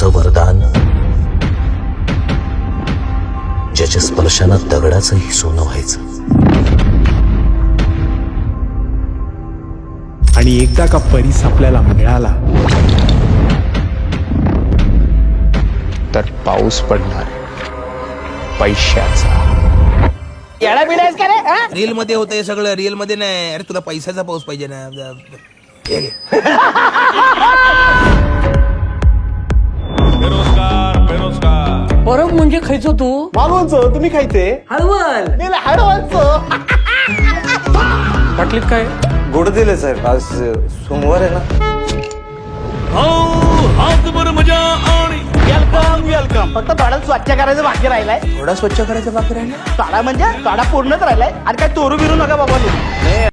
असं वरदान ज्याच्या स्पर्शानं दगडाचंही सोनं व्हायचं. आणि एकदा का परीस आपल्याला मिळाला तर पाऊस पडणार पैशाचा. येडा बिडा आहेस का रे हा? रील मध्ये होतंय सगळं, रिअल मध्ये नाही. अरे तुला पैशाचा पाऊस पाहिजे ना. हे घे. परब म्हणजे खायचो तू मालवणचं तुम्ही खायचे हळवल हळवांचं बाटलीत काय? गोड दिले साहेब, आज सोमवार आहे ना. Welcome welcome. फक्त तोडा स्वच्छ करायचं बाकी राहिलाय. थोडा स्वच्छ करायचं बाकी राहिलं. तोडा म्हणजे तोडा पूर्णच राहिलाय. आणि काय चोरू बिरू नका बाबा.